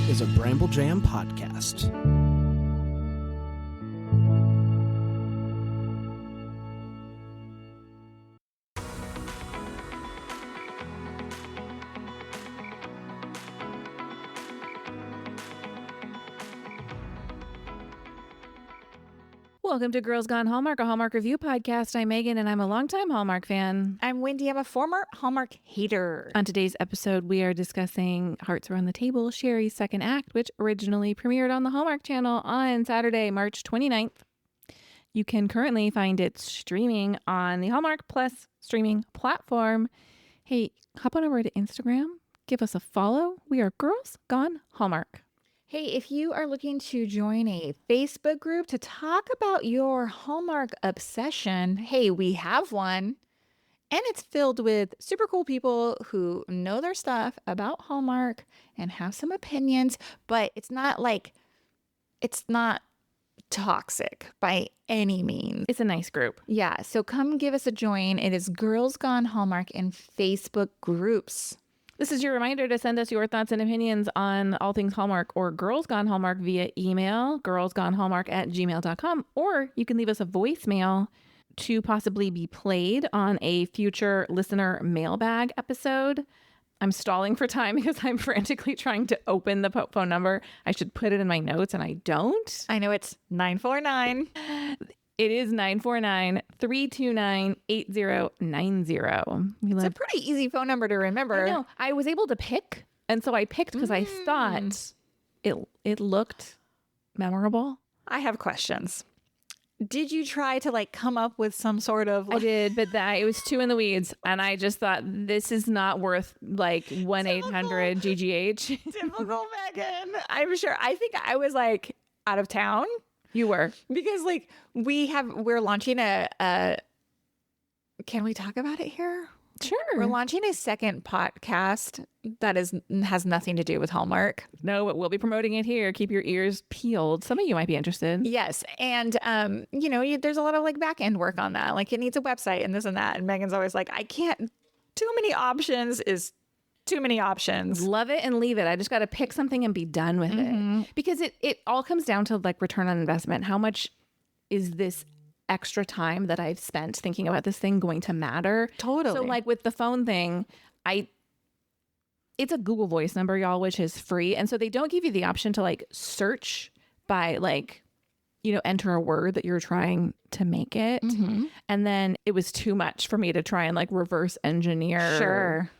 is a Bramble Jam podcast. Welcome to Girls Gone Hallmark, a Hallmark review podcast. I'm Megan, and I'm a longtime Hallmark fan. I'm Wendy. I'm a former Hallmark hater. On today's episode, we are discussing Hearts Around the Table, Shari's second act, which originally premiered on the Hallmark Channel on Saturday, March 29th. You can currently find it streaming on the Hallmark Plus streaming platform. Hey, hop on over to Instagram. Give us a follow. We are Girls Gone Hallmark. Hey, if you are looking to join a Facebook group to talk about your Hallmark obsession, hey, we have one. And it's filled with super cool people who know their stuff about Hallmark and have some opinions, but it's not toxic by any means. It's a nice group. Yeah, so come give us a join. It is Girls Gone Hallmark in Facebook groups. This is your reminder to send us your thoughts and opinions on all things Hallmark or Girls Gone Hallmark via email, girlsgonehallmark@gmail.com, or you can leave us a voicemail to possibly be played on a future listener mailbag episode. I'm stalling for time because I'm frantically trying to open the phone number. I should put it in my notes and I don't. I know it's 949. It is 949-329-8090. It's a pretty easy phone number to remember. I know. I was able to pick, and so I picked because I thought it looked memorable. I have questions. Did you try to come up with some sort of... I did, but it was too in the weeds, and I just thought this is not worth 1-800-GGH. Typical Megan. I'm sure. I think I was out of town. You were. Because we're launching a can we talk about it here? Sure. We're launching a second podcast that has nothing to do with Hallmark. No, but we'll be promoting it here. Keep your ears peeled. Some of you might be interested. Yes. And, there's a lot of back end work on that. It needs a website and this and that. And Megan's always I can't, too many options is too many options. Love it and leave it. I just got to pick something and be done with it. Because it all comes down to return on investment. How much is this extra time that I've spent thinking about this thing going to matter? Totally. So with the phone thing, it's a Google Voice number, y'all, which is free. And so they don't give you the option to search by enter a word that you're trying to make it. And then it was too much for me to try and reverse engineer. Sure.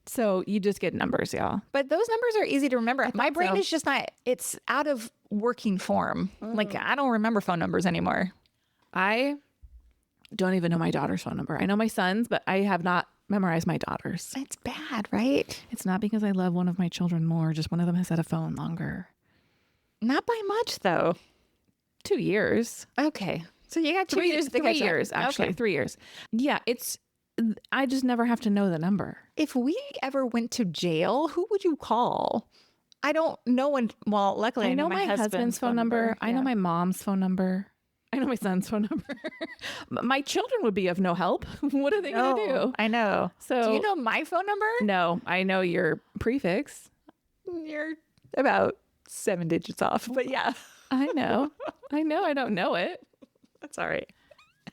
So you just get numbers, y'all. But those numbers are easy to remember. My brain so. is just not, it's out of working form. I don't remember phone numbers anymore. I don't even know my daughter's phone number. I know my son's, but I have not memorized my daughter's. It's bad, right? It's not because I love one of my children more. Just one of them has had a phone longer. Not by much, though. 2 years. Okay. So you got 2 years to catch up. 3 years, actually. Okay. 3 years. Yeah, I just never have to know the number. If we ever went to jail, who would you call? I don't know when. Well, luckily I know my husband's phone number. Yeah. I know my mom's phone number. I know my son's phone number. My children would be of no help. What are they going to do? I know. So, do you know my phone number? No, I know your prefix. You're about 7 digits off, but yeah. I know. I don't know it. That's all right.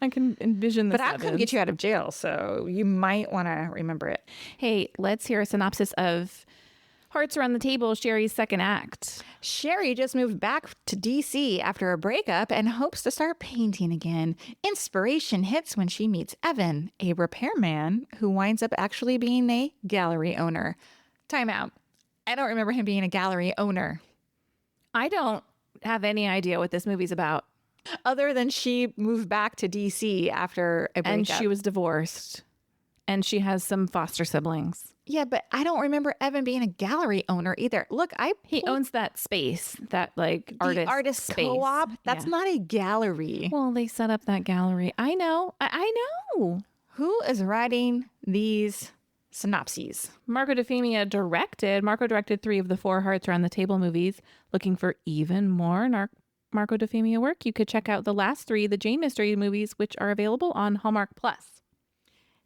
I can envision the But I'm going to get you out of jail, so you might want to remember it. Hey, let's hear a synopsis of Hearts Around the Table, Shari's second act. Shari just moved back to D.C. after a breakup and hopes to start painting again. Inspiration hits when she meets Evan, a repairman who winds up actually being a gallery owner. Time out. I don't remember him being a gallery owner. I don't have any idea what this movie's about. Other than she moved back to D.C. after a breakup. And she was divorced. And she has some foster siblings. Yeah, but I don't remember Evan being a gallery owner either. Look, he owns that space, that artist space. Co-op. That's not a gallery. Well, they set up that gallery. I know. I know. Who is writing these synopses? Marco directed 3 of the 4 Hearts Around the Table movies. Looking for even more Marco DeFemia work? You could check out the last 3, the Jane Mystery movies, which are available on Hallmark Plus.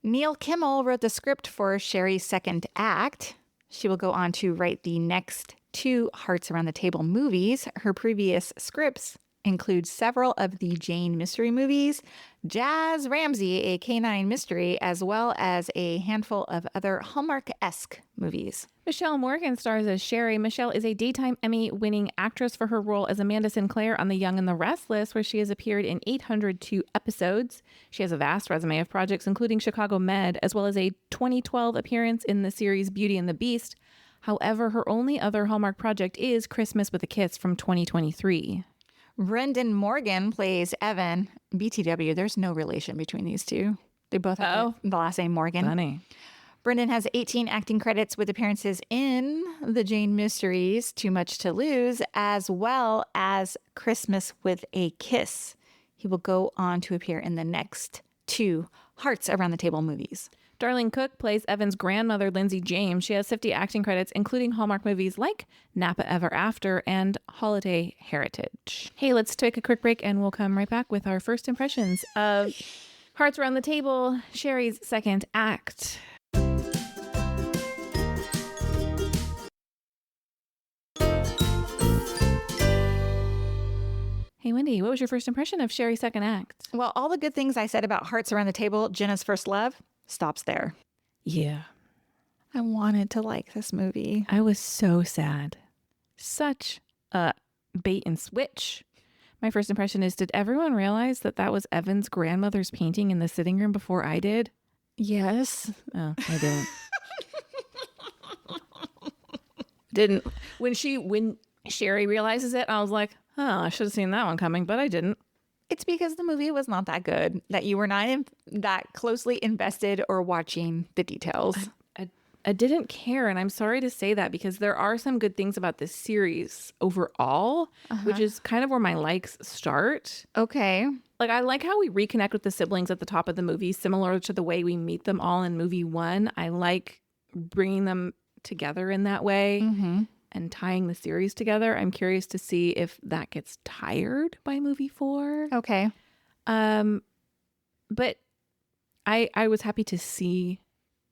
Neil Kimmel wrote the script for Shari's second act. She will go on to write the next 2 Hearts Around the Table movies. Her previous scripts include several of the Jane mystery movies, Jazz Ramsey, a canine mystery, as well as a handful of other Hallmark-esque movies. Michelle Morgan stars as Shari. Michelle is a Daytime Emmy-winning actress for her role as Amanda Sinclair on The Young and the Restless, where she has appeared in 802 episodes. She has a vast resume of projects, including Chicago Med, as well as a 2012 appearance in the series Beauty and the Beast. However, her only other Hallmark project is Christmas with a Kiss from 2023. Brendan Morgan plays Evan. BTW, there's no relation between these two. They both have the last name Morgan. Funny. Brendan has 18 acting credits with appearances in the Jane Mysteries, Too Much to Lose, as well as Christmas with a Kiss. He will go on to appear in the next 2 Hearts Around the Table movies. Darlene Cook plays Evan's grandmother, Lindsay James. She has 50 acting credits, including Hallmark movies like Napa Ever After and Holiday Heritage. Hey, let's take a quick break and we'll come right back with our first impressions of Hearts Around the Table, Shari's second act. Hey, Wendy, what was your first impression of Shari's second act? Well, all the good things I said about Hearts Around the Table, Jenna's First Love, stops there. Yeah. I wanted to like this movie. I was so sad. Such a bait and switch. My first impression is, did everyone realize that that was Evan's grandmother's painting in the sitting room before I did? Yes. Oh, I didn't. Didn't. When Shari realizes it, I was like, oh, I should have seen that one coming, but I didn't. It's because the movie was not that good that you were not that closely invested or watching the details. I didn't care, and I'm sorry to say that because there are some good things about this series overall, which is kind of where my likes start. Okay. Like, I like how we reconnect with the siblings at the top of the movie, similar to the way we meet them all in movie 1. I like bringing them together in that way and tying the series together. I'm curious to see if that gets tired by movie 4. Okay. But I was happy to see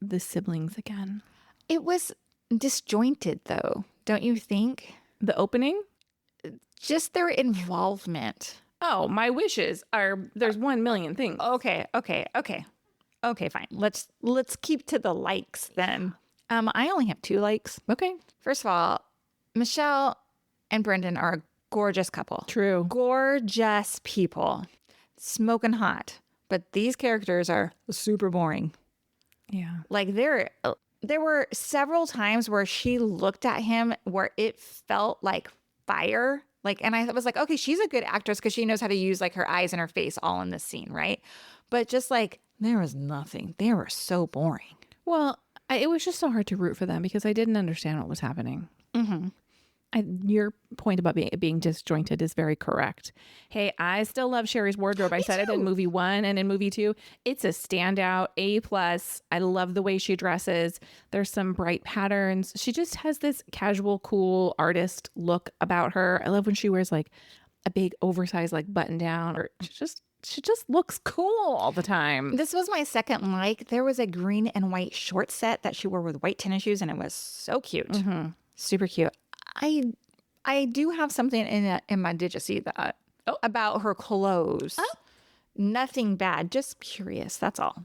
the siblings again. It was disjointed, though, don't you think? The opening? Just their involvement. Oh, my wishes are there's 1 million things. Okay, fine. Let's keep to the likes then. I only have 2 likes. Okay. First of all, Michelle and Brendan are a gorgeous couple. True. Gorgeous people. Smoking hot. But these characters are super boring. Yeah. Like there were several times where she looked at him where it felt like fire. Like, and I was like, okay, she's a good actress because she knows how to use like her eyes and her face all in this scene, right? But just like there was nothing. They were so boring. Well, it was just so hard to root for them because I didn't understand what was happening. Your point about being disjointed is very correct. Hey, I still love Shari's wardrobe. I said it in movie 1 and in movie 2. It's a standout, A+. I love the way she dresses. There's some bright patterns. She just has this casual, cool artist look about her. I love when she wears like a big oversized like button down, or she just looks cool all the time. This was my second like. There was a green and white short set that she wore with white tennis shoes, and it was so cute. Super cute. I do have something in my did you see that about her clothes. Nothing bad, just curious. That's all.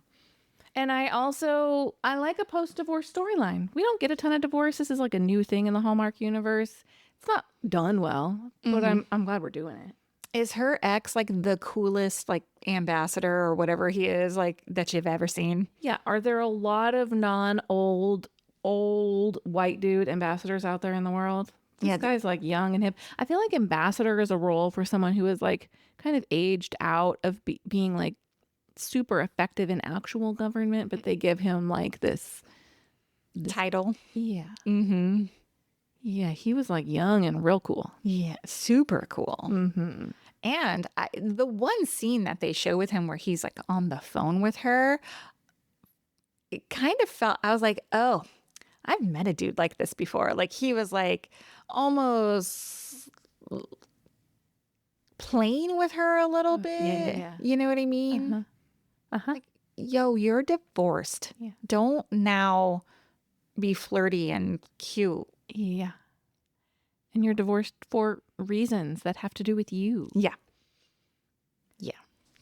And I like a post-divorce storyline. We don't get a ton of divorce. This is like a new thing in the Hallmark universe. It's not done well, but I'm glad we're doing it. Is her ex like the coolest like ambassador or whatever he is like that you've ever seen? Yeah. Are there a lot of old white dude ambassadors out there in the world? This guy's like young and hip. I feel like ambassador is a role for someone who is like kind of aged out of being like super effective in actual government, but they give him like this title. Yeah. Mm-hmm. Yeah, he was like young and real cool. Yeah, super cool. Mm-hmm. And the one scene that they show with him where he's like on the phone with her, it kind of felt, I was like, oh, I've met a dude like this before. Like he was like almost playing with her a little bit. Yeah. You know what I mean? Like, yo, you're divorced. Yeah. Don't now be flirty and cute. Yeah. And you're divorced for reasons that have to do with you. Yeah.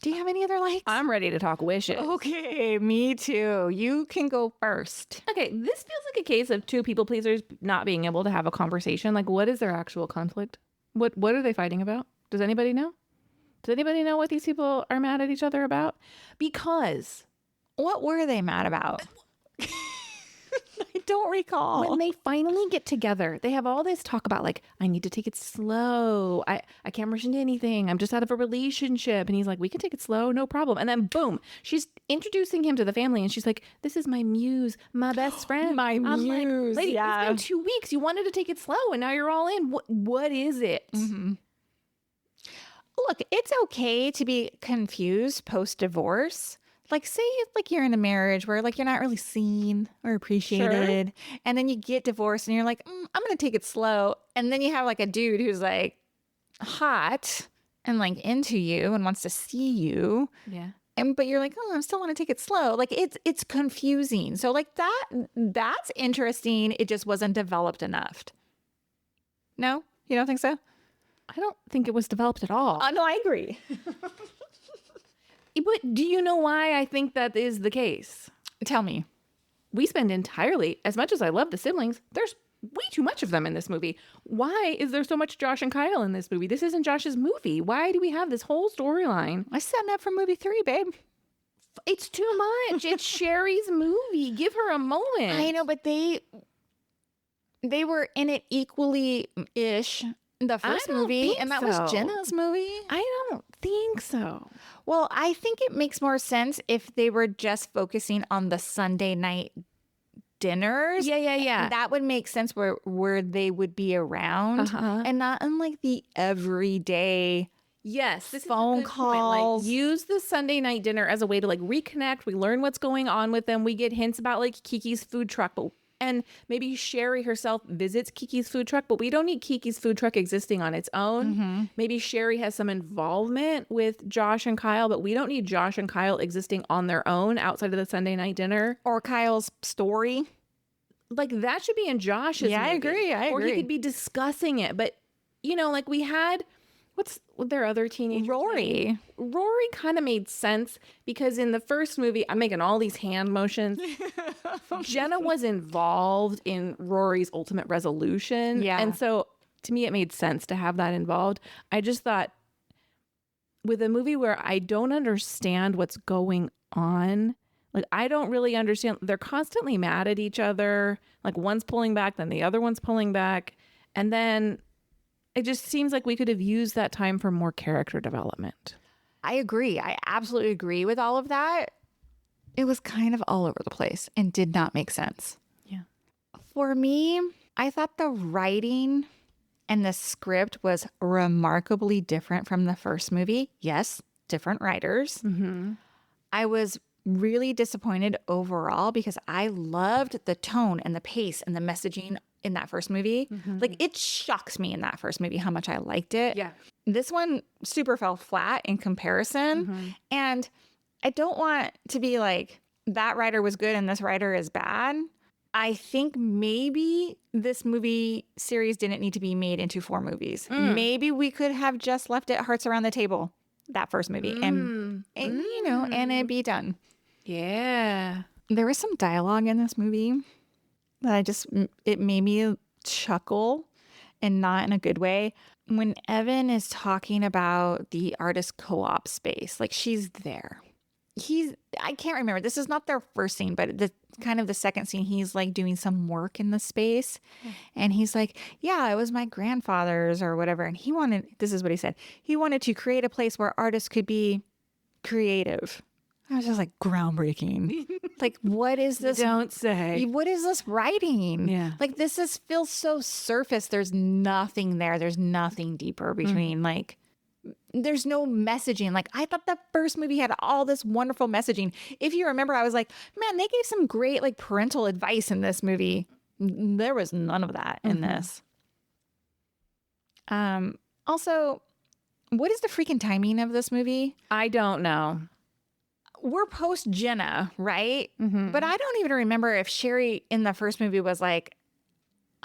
Do you have any other likes? I'm ready to talk wishes. Okay, me too. You can go first. Okay, this feels like a case of two people pleasers not being able to have a conversation. Like, what is their actual conflict? What are they fighting about? Does anybody know? Does anybody know what these people are mad at each other about? Because What were they mad about? I don't recall. when they finally get together, they have all this talk about like, I need to take it slow. I can't rush into anything. I'm just out of a relationship. And he's like, we can take it slow, no problem. And then boom, she's introducing him to the family and she's like, this is my muse, my best friend. My I'm muse, like, lady, yeah. it's been 2 weeks. You wanted to take it slow and now you're all in. What is it? Mm-hmm. Look, it's okay to be confused post-divorce. Like, say like you're in a marriage where like you're not really seen or appreciated, and then you get divorced and you're like, I'm gonna take it slow, and then you have like a dude who's like hot and like into you and wants to see you, Yeah. but you're like, I still want to take it slow. Like it's confusing. So like that's interesting. It just wasn't developed enough. No, you don't think so? I don't think it was developed at all. No, I agree. But do you know why I think that is the case? Tell me. We spend entirely, as much as I love the siblings, there's way too much of them in this movie. Why is there so much Josh and Kyle in this movie? This isn't Josh's movie. Why do we have this whole storyline? I setting up for movie 3, babe. It's too much. It's Shari's movie. Give her a moment. I know, but they were in it equally-ish in the first don't movie, think and that so. was Jenna's movie. I don't think so. Well, I think it makes more sense if they were just focusing on the Sunday night dinners. Yeah. That would make sense where they would be around, Uh-huh. and not unlike the everyday. Yes, this phone is a good point. calls. Like, use the Sunday night dinner as a way to like reconnect. We learn what's going on with them. We get hints about like Kiki's food truck, and maybe Shari herself visits Kiki's food truck, but we don't need Kiki's food truck existing on its own. Maybe Shari has some involvement with Josh and Kyle, but we don't need Josh and Kyle existing on their own outside of the Sunday night dinner. Or Kyle's story. Like that should be in Josh's Yeah, I movie. agree. Or he could be discussing it. But, like we had, what's their other teenager? Rory. Rory kind of made sense because in the first movie, I'm making all these hand motions. Jenna was involved in Rory's ultimate resolution. Yeah. And so to me, it made sense to have that involved. I just thought with a movie where I don't understand what's going on, like I don't really understand. They're constantly mad at each other. Like one's pulling back, then the other one's pulling back. And then it just seems like we could have used that time for more character development. I agree. I absolutely agree with all of that. It was kind of all over the place and did not make sense. Yeah. For me, I thought the writing and the script was remarkably different from the first movie. Yes, different writers. Mm-hmm. I was really disappointed overall because I loved the tone and the pace and the messaging in that first movie. Mm-hmm. Like it shocks me in that first movie how much I liked it. Yeah. This one super fell flat in comparison. Mm-hmm. And I don't want to be like, that writer was good and this writer is bad. I think maybe this movie series didn't need to be made into 4 movies. Maybe we could have just left it Hearts Around the Table, that first movie, and it'd be done. Yeah. There was some dialogue in this movie that it made me chuckle and not in a good way. When Evan is talking about the artist co-op space, like she's there. I can't remember. This is not their first scene, but the kind of the second scene, he's like doing some work in the space. And he's like, yeah, it was my grandfather's or whatever. And this is what he said. He wanted to create a place where artists could be creative. I was just like, groundbreaking. Like, what is this? Don't say. What is this writing? Yeah. Like, feels so surface. There's nothing there. There's nothing deeper between there's no messaging. Like, I thought the first movie had all this wonderful messaging. If you remember, I was like, man, they gave some great like parental advice in this movie. There was none of that in this. Also, what is the freaking timing of this movie? I don't know. We're post Jenna, right? Mm-hmm. But I don't even remember if Shari in the first movie was like,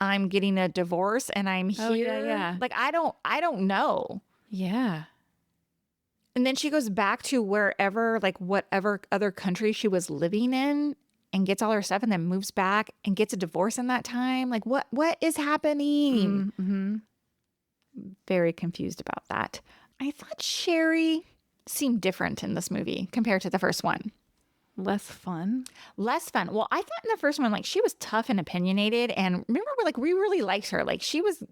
I'm getting a divorce and I'm here. Oh, yeah. Like, I don't know. Yeah. And then she goes back to wherever, like whatever other country she was living in and gets all her stuff and then moves back and gets a divorce in that time. Like what is happening? Mm-hmm. Very confused about that. I thought Shari seemed different in this movie compared to the first one. Less fun. Less fun. Well, I thought in the first one, like she was tough and opinionated, and remember, we really liked her. Like she was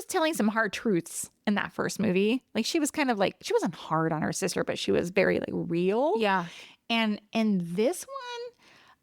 telling some hard truths in that first movie. Like she was kind of like, she wasn't hard on her sister, but she was very like real. Yeah. And in this one,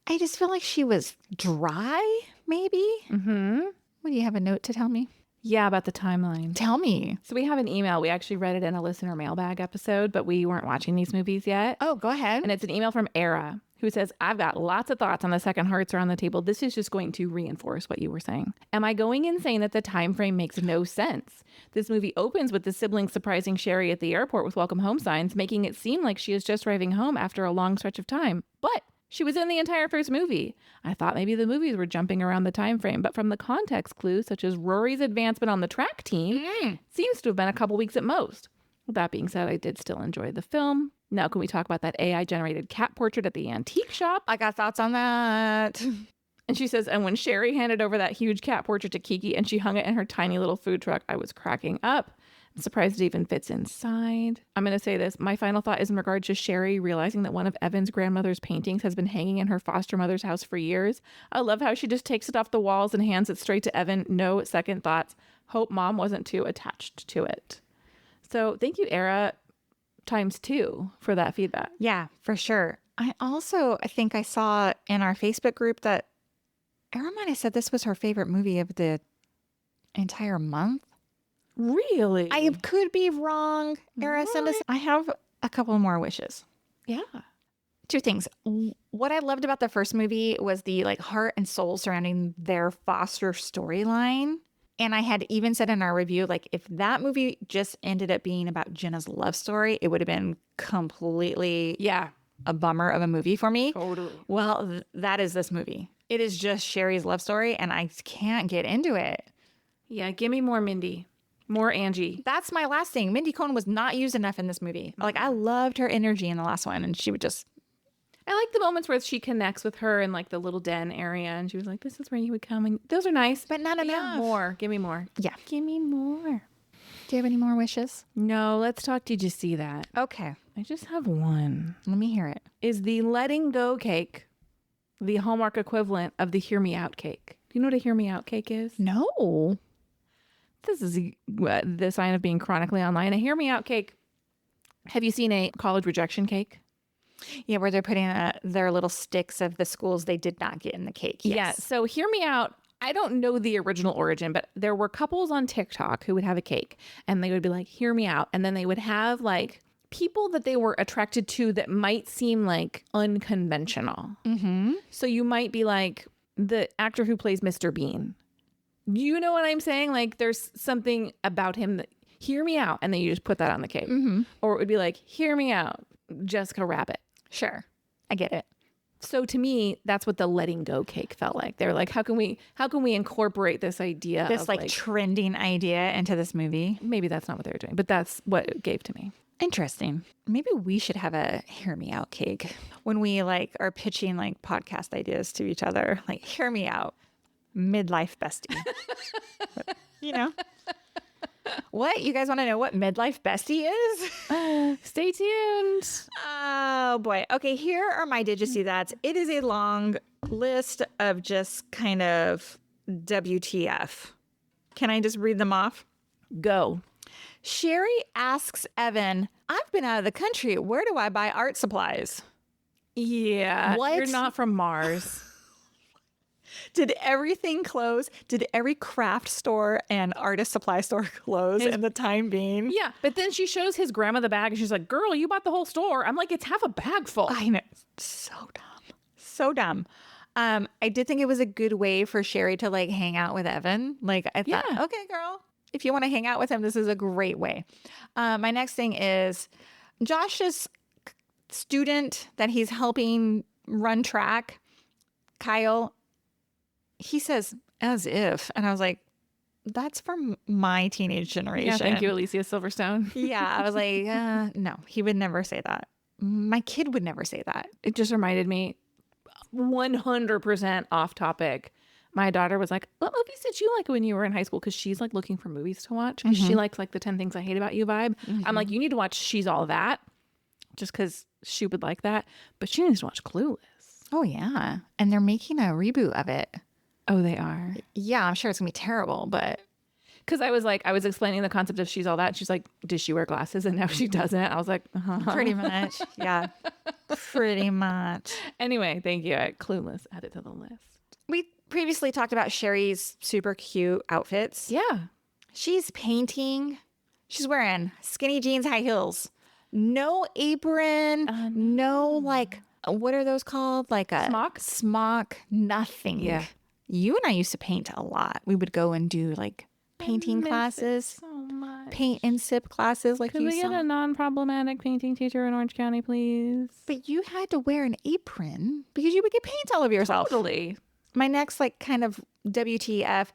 I just feel like she was dry. Maybe. Mm-hmm. What, do you have a note to tell me? Yeah, about the timeline. Tell me. So we have an email. We actually read it in a listener mailbag episode, but we weren't watching these movies yet. Oh, go ahead. And it's an email from Era, who says, I've got lots of thoughts on the second Hearts Are on the Table. This is just going to reinforce what you were saying. Am I going insane that the time frame makes no sense? This movie opens with the siblings surprising Shari at the airport with welcome home signs, making it seem like she is just driving home after a long stretch of time. But she was in the entire first movie. I thought maybe the movies were jumping around the time frame, but from the context clues, such as Rory's advancement on the track team, seems to have been a couple weeks at most. With that being said, I did still enjoy the film. Now, can we talk about that AI-generated cat portrait at the antique shop? I got thoughts on that. And she says, and when Shari handed over that huge cat portrait to Kiki and she hung it in her tiny little food truck, I was cracking up. I'm surprised it even fits inside. I'm going to say this. My final thought is in regard to Shari realizing that one of Evan's grandmother's paintings has been hanging in her foster mother's house for years. I love how she just takes it off the walls and hands it straight to Evan. No second thoughts. Hope mom wasn't too attached to it. So thank you, Era, ×2 for that feedback. Yeah, for sure. I think I saw in our Facebook group that Era might have said this was her favorite movie of the entire month. Really? I could be wrong. Era, send us. I have a couple more wishes. Yeah. Two things. What I loved about the first movie was the like heart and soul surrounding their foster storyline. And I had even said in our review, like if that movie just ended up being about Jenna's love story, it would have been completely a bummer of a movie for me. Totally. Well, that is this movie. It is just Shari's love story, and I can't get into it. Yeah, give me more Mindy. More Angie. That's my last thing. Mindy Cohn was not used enough in this movie. Like, I loved her energy in the last one, and she would just... I like the moments where she connects with her in like the little den area, and she was like, this is where you would come. And those are nice. But not enough. Yeah, more. Give me more. Yeah. Give me more. Do you have any more wishes? No, let's talk. Did you see that? Okay. I just have one. Let me hear it. Is the letting go cake the Hallmark equivalent of the hear me out cake? Do you know what a hear me out cake is? No. This is the sign of being chronically online. A hear me out cake. Have you seen a college rejection cake? Yeah, where they're putting their little sticks of the schools they did not get in the cake. Yes. Yeah. So hear me out. I don't know the original origin, but there were couples on TikTok who would have a cake and they would be like, hear me out. And then they would have like people that they were attracted to that might seem like unconventional. Mm-hmm. So you might be like the actor who plays Mr. Bean. You know what I'm saying? Like there's something about him that hear me out. And then you just put that on the cake. Mm-hmm. Or it would be like, hear me out, Jessica Rabbit. Sure. I get it. So to me, that's what the letting go cake felt like. They're like, how can we incorporate this idea? This of like trending idea into this movie. Maybe that's not what they were doing, but that's what it gave to me. Interesting. Maybe we should have a hear me out cake when we like are pitching like podcast ideas to each other. Like, hear me out, midlife bestie. You know. What? You guys want to know what midlife bestie is? Stay tuned. Oh boy. Okay, here are my did you see that? It is a long list of just kind of WTF. Can I just read them off? Go. Shari asks Evan, I've been out of the country. Where do I buy art supplies? Yeah. What? You're not from Mars. Did everything close? Did every craft store and artist supply store close in the time being? Yeah. But then she shows his grandma the bag and she's like, girl, you bought the whole store. I'm like, it's half a bag full. I know. So dumb. So dumb. I did think it was a good way for Shari to like hang out with Evan. Like I thought, Yeah. okay, girl, if you want to hang out with him, this is a great way. My next thing is Josh's student that he's helping run track, Kyle. He says, as if. And I was like, that's from my teenage generation. Yeah, thank you, Alicia Silverstone. Yeah, I was like, no, he would never say that. My kid would never say that. It just reminded me 100% off topic. My daughter was like, what movies did you like when you were in high school? Because she's like looking for movies to watch because she likes like the 10 Things I Hate About You vibe. I'm like, you need to watch She's All That just because she would like that. But she needs to watch Clueless. Oh, yeah. And they're making a reboot of it. Oh, they are? Yeah, I'm sure it's going to be terrible, but... Because I was explaining the concept of She's All That. And she's like, does she wear glasses? And now she doesn't. I was like, Pretty much. Yeah. Pretty much. Anyway, thank you. Clueless, add it to the list. We previously talked about Shari's super cute outfits. Yeah. She's painting. She's wearing skinny jeans, high heels, no apron, no like, what are those called? Like a smock, nothing. Yeah. You and I used to paint a lot. We would go and do like painting classes, so much. paint and sip classes. Like, Could we get a non-problematic painting teacher in Orange County, please? But you had to wear an apron because you would get paint all over yourself. Totally. My next like kind of WTF,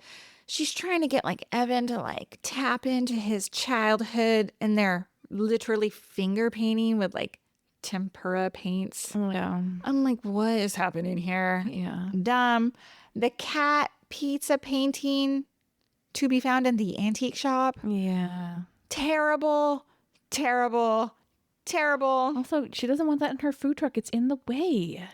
she's trying to get like Evan to like tap into his childhood, and they're literally finger painting with like tempera paints. Yeah. I'm like, what is happening here? Yeah. Dumb. The cat pizza painting to be found in the antique shop. Yeah. Terrible, terrible, terrible. Also, she doesn't want that in her food truck. It's in the way.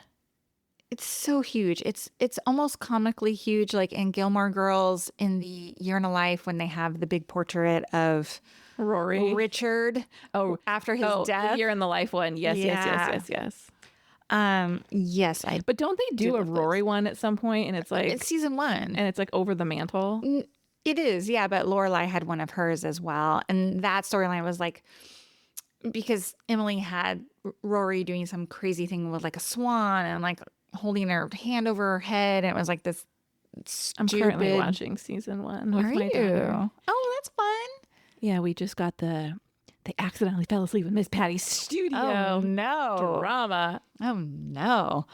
It's so huge. It's almost comically huge, like in Gilmore Girls in the Year in a Life when they have the big portrait of Rory. Richard. Oh, after his death. The Year in the Life one. Yes, yes. Yes, I. But don't they do a Rory one at some point? And it's like It's season 1, and it's like over the mantle. It is, yeah. But Lorelai had one of hers as well, and that storyline was like because Emily had Rory doing some crazy thing with like a swan and like holding her hand over her head, and it was like this. I'm stupid... currently watching season 1 with my daughter. Oh, that's fun. Yeah, we just got they accidentally fell asleep in Miss Patty's studio. Oh no. Drama. Oh no.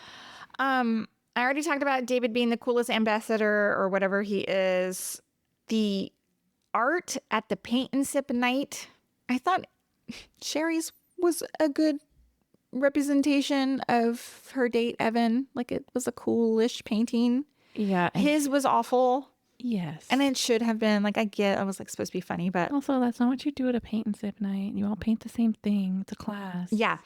I already talked about David being the coolest ambassador or whatever he is. The art at the paint and sip night, I thought Shari's was a good representation of her date, Evan. Like it was a coolish painting. Yeah. His was awful. Yes. And it should have been like, I was like supposed to be funny, but also that's not what you do at a paint and sip night. You all paint the same thing. It's a class. yeah.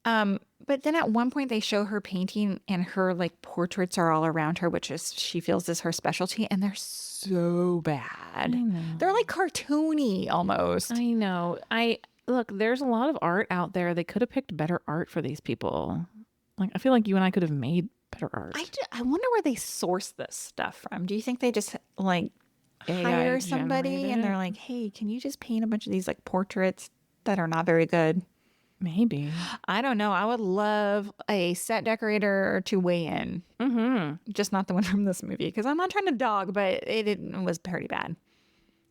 But then at one point they show her painting and her like portraits are all around her, which is she feels is her specialty, and they're so bad. I know. They're like cartoony almost. I know. Look, there's a lot of art out there. They could have picked better art for these people. Like I feel like you and I could have made better art. I wonder where they source this stuff from. Do you think they just like hire somebody generated and it? they're like, hey, can you just paint a bunch of these like portraits that are not very good? Maybe. I don't know. I would love a set decorator to weigh in. Mm-hmm. Just not the one from this movie because I'm not trying to dog, but it was pretty bad.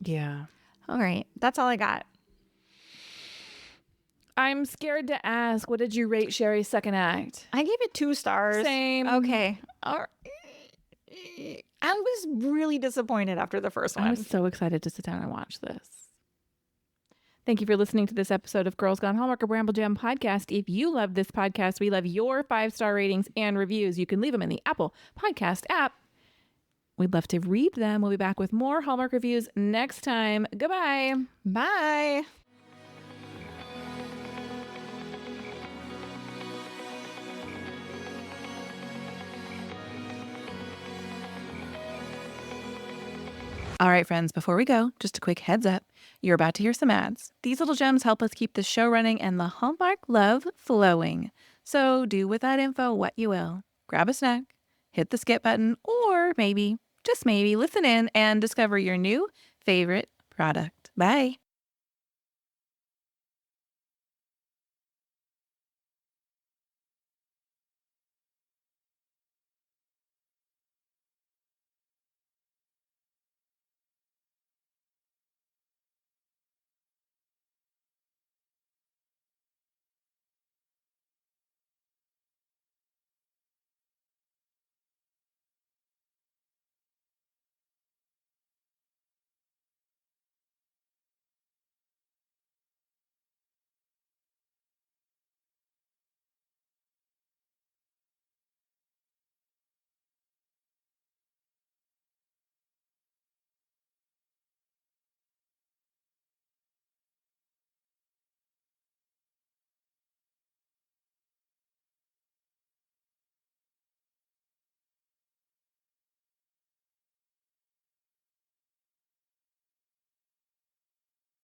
Yeah. All right. That's all I got. I'm scared to ask, what did you rate Shari's second act? I gave it 2 stars. Same. Okay. I was really disappointed after the first one. I was so excited to sit down and watch this. Thank you for listening to this episode of Girls Gone Hallmark, a Bramble Jam podcast. If you love this podcast, we love your 5-star ratings and reviews. You can leave them in the Apple Podcast app. We'd love to read them. We'll be back with more Hallmark reviews next time. Goodbye. Bye. All right, friends, before we go, just a quick heads up. You're about to hear some ads. These little gems help us keep the show running and the Hallmark love flowing. So do with that info what you will. Grab a snack, hit the skip button, or maybe, just maybe, listen in and discover your new favorite product. Bye.